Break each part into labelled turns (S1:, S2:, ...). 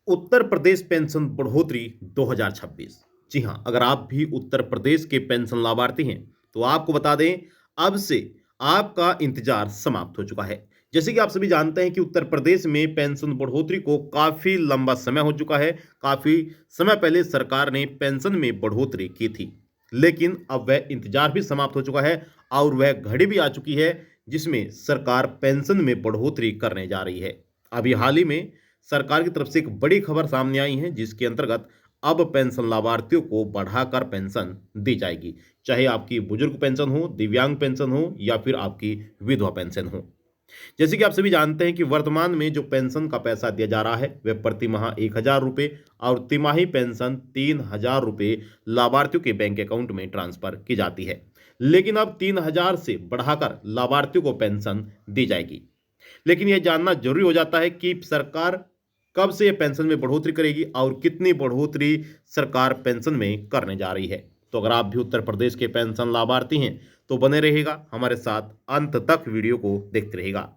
S1: Uttar Pradesh pension बढ़ोतरी 2026। जी हाँ, अगर आप भी उत्तर प्रदेश के पेंशन लाभार्थी हैं तो आपको बता दें, अब से आपका इंतजार समाप्त हो चुका है। जैसे कि आप सभी जानते हैं कि उत्तर प्रदेश में पेंशन बढ़ोतरी को काफी लंबा समय हो चुका है। काफी समय पहले सरकार ने पेंशन में बढ़ोतरी की थी, लेकिन अब वह इंतजार भी समाप्त हो चुका है और वह घड़ी भी आ चुकी है जिसमें सरकार पेंशन में बढ़ोतरी करने जा रही है। अभी हाल ही में सरकार की तरफ से एक बड़ी खबर सामने आई है जिसके अंतर्गत अब पेंशन लाभार्थियों को बढ़ाकर पेंशन दी जाएगी। चाहे आपकी बुजुर्ग पेंशन हो, दिव्यांग पेंशन हो या फिर आपकी विधवा पेंशन हो। जैसे कि आप सभी जानते हैं कि वर्तमान में जो पेंशन का पैसा दिया जा रहा है वह प्रति माह 1,000 रुपये और तिमाही पेंशन 3,000 रुपये लाभार्थियों के बैंक अकाउंट में ट्रांसफर की जाती है। लेकिन अब 3,000 से बढ़ाकर लाभार्थियों को पेंशन दी जाएगी। लेकिन यह जानना जरूरी हो जाता है कि सरकार कब से ये पेंशन में बढ़ोतरी करेगी और कितनी बढ़ोतरी सरकार पेंशन में करने जा रही है। तो अगर आप भी उत्तर प्रदेश के पेंशन लाभार्थी हैं तो बने रहेगा हमारे साथ, अंत तक वीडियो को देखते रहेगा।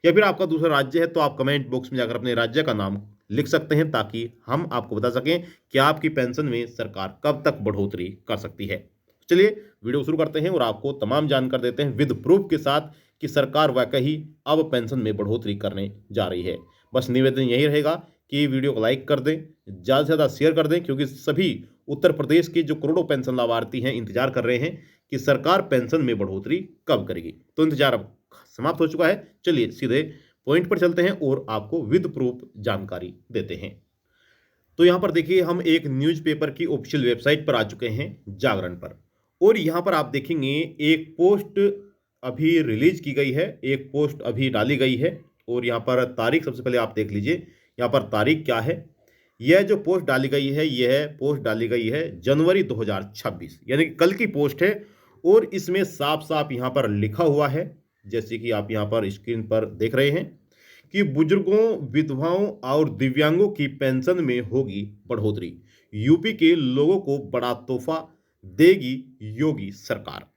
S1: या फिर आपका दूसरा राज्य है तो आप कमेंट बॉक्स में जाकर अपने राज्य का नाम लिख सकते हैं ताकि हम आपको बता सकें कि आपकी पेंशन में सरकार कब तक बढ़ोतरी कर सकती है। चलिए वीडियो शुरू करते हैं और आपको तमाम जानकारी देते हैं विद प्रूफ के साथ कि सरकार वाकई अब पेंशन में बढ़ोतरी करने जा रही है। बस निवेदन यही रहेगा कि वीडियो को लाइक कर दें, ज़्यादा से ज़्यादा शेयर कर दें, क्योंकि सभी उत्तर प्रदेश के जो करोड़ों पेंशन लाभार्थी हैं इंतजार कर रहे हैं कि सरकार पेंशन में बढ़ोतरी कब करेगी। तो इंतजार अब समाप्त हो चुका है। चलिए सीधे पॉइंट पर चलते हैं और आपको विद प्रूफ जानकारी देते हैं। तो यहाँ पर देखिए, हम एक न्यूज़पेपर की ऑफिशियल वेबसाइट पर आ चुके हैं, जागरण पर। और यहाँ पर आप देखेंगे एक पोस्ट अभी रिलीज की गई है, एक पोस्ट अभी डाली गई है। और यहाँ पर तारीख सबसे पहले आप देख लीजिए, यहाँ पर तारीख क्या है। यह जो पोस्ट डाली गई है, यह पोस्ट डाली गई है जनवरी 2026, यानी कि कल की पोस्ट है। और इसमें साफ साफ यहाँ पर लिखा हुआ है, जैसे कि आप यहाँ पर स्क्रीन पर देख रहे हैं, कि बुजुर्गों, विधवाओं और दिव्यांगों की पेंशन में होगी बढ़ोतरी। यूपी के लोगों को बड़ा तोहफा देगी योगी सरकार।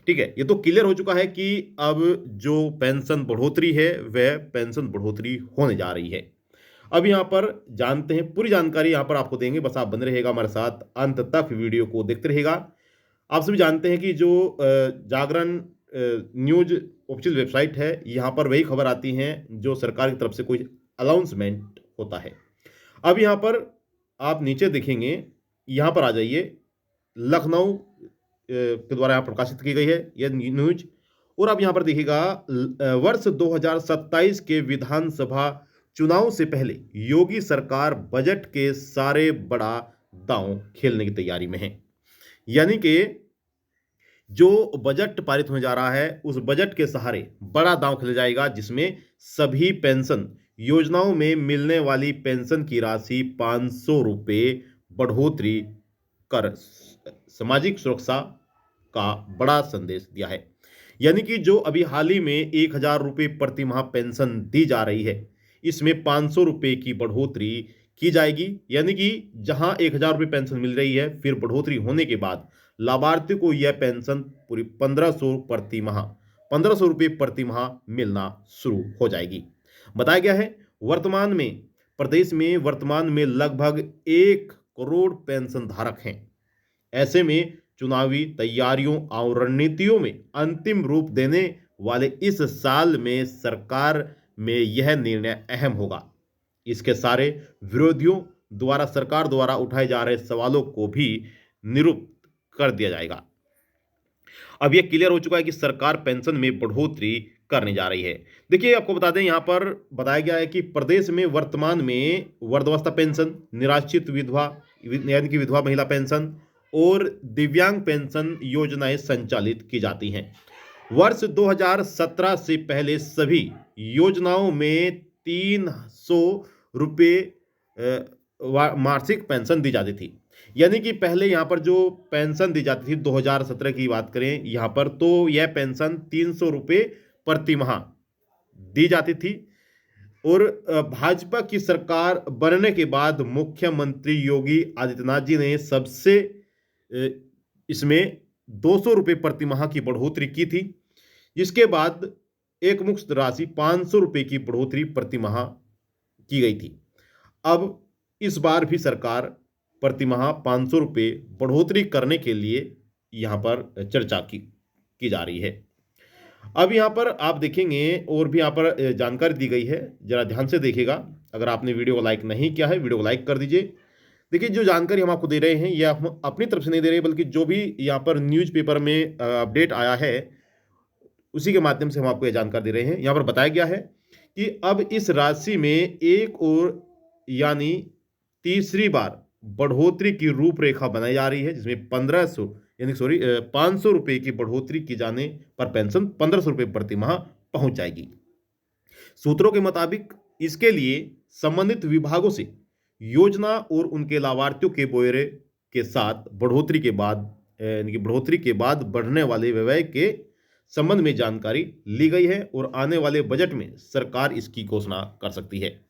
S1: ठीक है, ये तो क्लियर हो चुका है कि अब जो पेंशन बढ़ोतरी है वह पेंशन बढ़ोतरी होने जा रही है। अब यहाँ पर जानते हैं, पूरी जानकारी यहाँ पर आपको देंगे, बस आप बने रहेगा हमारे साथ, अंत तक वीडियो को देखते रहेगा। आप सभी जानते हैं कि जो जागरण न्यूज ऑफिशियल वेबसाइट है, यहाँ पर वही खबर आती है जो सरकार की तरफ से कोई अनाउंसमेंट होता है। अब यहाँ पर आप नीचे देखेंगे, यहाँ पर आ जाइए, लखनऊ के द्वारा यहाँ प्रकाशित की गई है यह न्यूज। और अब यहाँ पर देखिएगा, वर्ष 2027 के विधानसभा चुनाव से पहले योगी सरकार बजट के सारे बड़ा दांव खेलने की तैयारी में है। यानी कि जो बजट पारित होने जा रहा है उस बजट के सहारे बड़ा दांव खेला जाएगा, जिसमें सभी पेंशन योजनाओं में मिलने वाली पेंशन की राशि 500 रुपये बढ़ोतरी कर सामाजिक सुरक्षा का बड़ा संदेश दिया है। यानी कि जो अभी हाल ही में 1,000 रुपये प्रति माह पेंशन दी जा रही है, इसमें 500 रुपये की बढ़ोतरी की जाएगी। यानी कि जहां 1,000 रुपये पेंशन मिल रही है, फिर बढ़ोतरी होने के बाद लाभार्थी को यह पेंशन पूरी 1,500 रुपये प्रति माह मिलना शुरू हो जाएगी। बताया गया है वर्तमान में प्रदेश में लगभग 1 करोड़ पेंशन धारक हैं। ऐसे में चुनावी तैयारियों और रणनीतियों में अंतिम रूप देने वाले इस साल में सरकार में यह निर्णय अहम होगा। इसके सारे विरोधियों द्वारा सरकार द्वारा उठाए जा रहे सवालों को भी निरुक्त कर दिया जाएगा। अब यह क्लियर हो चुका है कि सरकार पेंशन में बढ़ोतरी करने जा रही है। देखिए, आपको बता दें, यहाँ पर बताया गया है कि प्रदेश में वर्तमान में वृद्धावस्था पेंशन, निराश्रित विधवा यानी कि विधवा महिला पेंशन और दिव्यांग पेंशन योजनाएं संचालित की जाती हैं। वर्ष 2017 से पहले सभी योजनाओं में 300 रुपये मासिक पेंशन दी जाती थी। यानी कि पहले यहाँ पर जो पेंशन दी जाती थी 2017 की बात करें यहाँ पर, तो यह पेंशन 300 रुपये प्रति माह दी जाती थी। और भाजपा की सरकार बनने के बाद मुख्यमंत्री योगी आदित्यनाथ जी ने सबसे इसमें 200 रुपये प्रति माह की बढ़ोतरी की थी, जिसके बाद एक मुश्त राशि 500 रुपये की बढ़ोतरी प्रति माह की गई थी। अब इस बार भी सरकार प्रतिमाह 500 रुपये बढ़ोतरी करने के लिए यहाँ पर चर्चा की जा रही है। अब यहाँ पर आप देखेंगे और भी यहाँ पर जानकारी दी गई है, जरा ध्यान से देखिएगा। अगर आपने वीडियो को लाइक नहीं किया है, वीडियो को लाइक कर दीजिए। देखिए, जो जानकारी हम आपको दे रहे हैं यह हम अपनी तरफ से नहीं दे रहे, बल्कि जो भी यहाँ पर न्यूज़पेपर में अपडेट आया है उसी के माध्यम से हम आपको यह जानकारी दे रहे हैं। यहाँ पर बताया गया है कि अब इस राशि में एक और यानी तीसरी बार बढ़ोतरी की रूपरेखा बनाई जा रही है, जिसमें 500 रुपये की बढ़ोतरी की जाने पर पेंशन 1500 रुपये प्रति माह पहुंच जाएगी। सूत्रों के मुताबिक इसके लिए संबंधित विभागों से योजना और उनके लाभार्थियों के ब्यौरे के साथ बढ़ोतरी के बाद बढ़ने वाले व्यय के संबंध में जानकारी ली गई है और आने वाले बजट में सरकार इसकी घोषणा कर सकती है।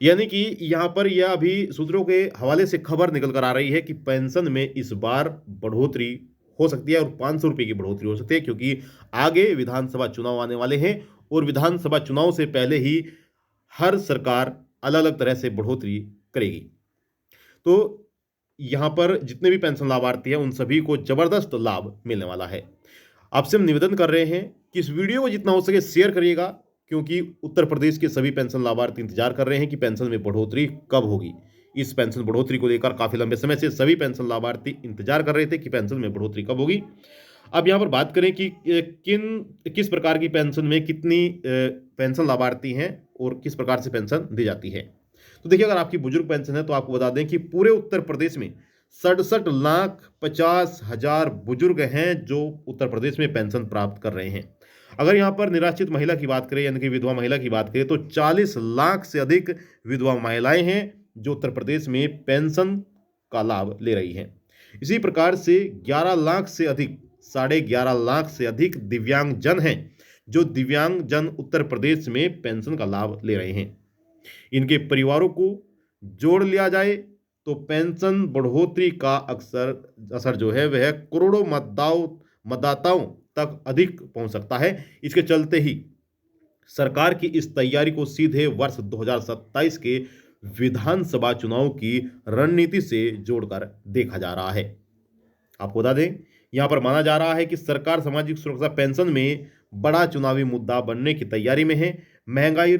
S1: यानी कि यहाँ पर यह अभी सूत्रों के हवाले से खबर निकल कर आ रही है कि पेंशन में इस बार बढ़ोतरी हो सकती है और 500 रुपये की बढ़ोतरी हो सकती है, क्योंकि आगे विधानसभा चुनाव आने वाले हैं और विधानसभा चुनाव से पहले ही हर सरकार अलग अलग तरह से बढ़ोतरी करेगी। तो यहाँ पर जितने भी पेंशन लाभार्थी हैं उन सभी को जबरदस्त लाभ मिलने वाला है। आपसे हम निवेदन कर रहे हैं कि इस वीडियो को जितना हो सके शेयर करिएगा, क्योंकि उत्तर प्रदेश के सभी पेंशन लाभार्थी इंतजार कर रहे हैं कि पेंशन में बढ़ोतरी कब होगी। इस पेंशन बढ़ोतरी को लेकर काफी लंबे समय से सभी पेंशन लाभार्थी इंतजार कर रहे थे कि पेंशन में बढ़ोतरी कब होगी। अब यहाँ पर बात करें कि किस प्रकार की पेंशन में कितनी पेंशन लाभार्थी हैं और किस प्रकार से पेंशन दी जाती है। तो देखिए, अगर आपकी बुजुर्ग पेंशन है तो आपको बता दें कि पूरे उत्तर प्रदेश में 67,50,000 बुजुर्ग हैं जो उत्तर प्रदेश में पेंशन प्राप्त कर रहे हैं। अगर यहाँ पर निराश्रित महिला की बात करें यानी कि विधवा महिला की बात करें तो 40 लाख से अधिक विधवा महिलाएं हैं जो उत्तर प्रदेश में पेंशन का लाभ ले रही हैं। इसी प्रकार से 11 लाख से अधिक 11.5 लाख से अधिक दिव्यांग जन हैं जो दिव्यांग जन उत्तर प्रदेश में पेंशन का लाभ ले रहे हैं। इनके परिवारों को जोड़ लिया जाए तो पेंशन बढ़ोतरी का असर जो है वह करोड़ों मतदाताओं तक अधिक पहुंच सकता है। इसके चलते ही सरकार की इस तैयारी को सीधे वर्ष 2027 के विधानसभा चुनाव की रणनीति से जोड़कर देखा जा रहा है। आपको बता दें, यहां पर माना जा रहा है कि सरकार सामाजिक सुरक्षा पेंशन में बड़ा चुनावी मुद्दा बनने की तैयारी में है। महंगाई,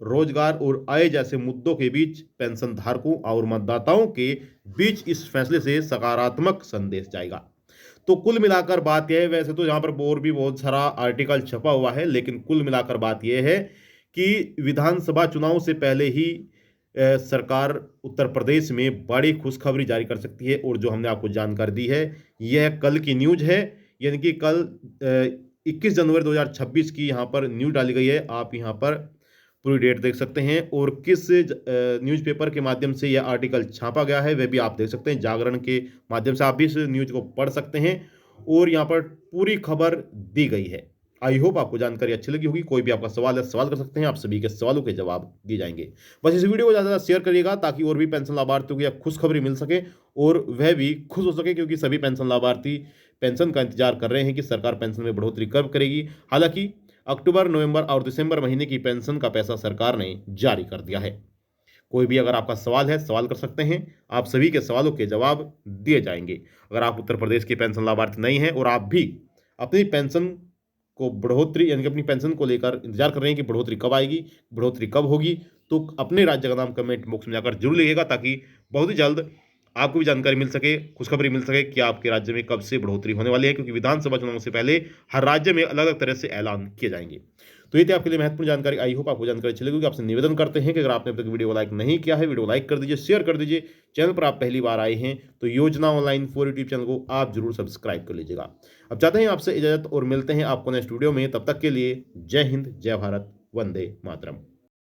S1: रोजगार और आय जैसे मुद्दों के बीच पेंशन धारकों और मतदाताओं के बीच इस फैसले से सकारात्मक संदेश जाएगा। तो कुल मिलाकर बात यह है, वैसे तो यहाँ पर और भी बहुत सारा आर्टिकल छपा हुआ है, लेकिन कुल मिलाकर बात यह है कि विधानसभा चुनाव से पहले ही सरकार उत्तर प्रदेश में बड़ी खुशखबरी जारी कर सकती है। और जो हमने आपको जानकारी दी है यह कल की न्यूज है, यानी कि कल 21 जनवरी 2026 की यहाँ पर न्यूज डाली गई है। आप यहाँ पर पूरी डेट देख सकते हैं और किस न्यूज़पेपर के माध्यम से यह आर्टिकल छापा गया है वह भी आप देख सकते हैं। जागरण के माध्यम से आप भी इस न्यूज को पढ़ सकते हैं और यहाँ पर पूरी खबर दी गई है। आई होप आपको जानकारी अच्छी लगी होगी। कोई भी आपका सवाल है, सवाल कर सकते हैं, आप सभी के सवालों के जवाब दिए जाएंगे। बस इस वीडियो को ज़्यादा से ज़्यादा शेयर करिएगा ताकि और भी पेंशन लाभार्थियों को यह खुशखबरी मिल सके और वह भी खुश हो सके, क्योंकि सभी पेंशन लाभार्थी पेंशन का इंतजार कर रहे हैं कि सरकार पेंशन में बढ़ोतरी कब करेगी। हालांकि अक्टूबर, नवंबर और दिसंबर महीने की पेंशन का पैसा सरकार ने जारी कर दिया है। कोई भी अगर आपका सवाल है, सवाल कर सकते हैं, आप सभी के सवालों के जवाब दिए जाएंगे। अगर आप उत्तर प्रदेश के पेंशन लाभार्थी नहीं हैं और आप भी अपनी पेंशन को बढ़ोतरी यानी कि अपनी पेंशन को लेकर इंतजार कर रहे हैं कि बढ़ोतरी कब आएगी, बढ़ोतरी कब होगी, तो अपने राज्य का नाम कमेंट बॉक्स में जाकर जरूर लिखिएगा ताकि बहुत ही जल्द आपको भी जानकारी मिल सके, खुशखबरी मिल सके कि आपके राज्य में कब से बढ़ोतरी होने वाली है, क्योंकि विधानसभा चुनाव से पहले हर राज्य में अलग अलग तरह से ऐलान किए जाएंगे। तो ये थी आपके लिए महत्वपूर्ण जानकारी। आई होप आपको जानकारी अच्छी लगेगी। आपसे निवेदन करते हैं कि अगर आपने अब तक वीडियो को लाइक नहीं किया है, वीडियो को लाइक कर दीजिए, शेयर कर दीजिए। चैनल पर आप पहली बार आए हैं तो योजना ऑनलाइन 4 यूट्यूब चैनल को आप जरूर सब्सक्राइब कर लीजिएगा। अब चाहते हैं आपसे इजाजत और मिलते हैं आपको नेक्स्ट वीडियो में। तब तक के लिए जय हिंद, जय भारत, वंदे मातरम।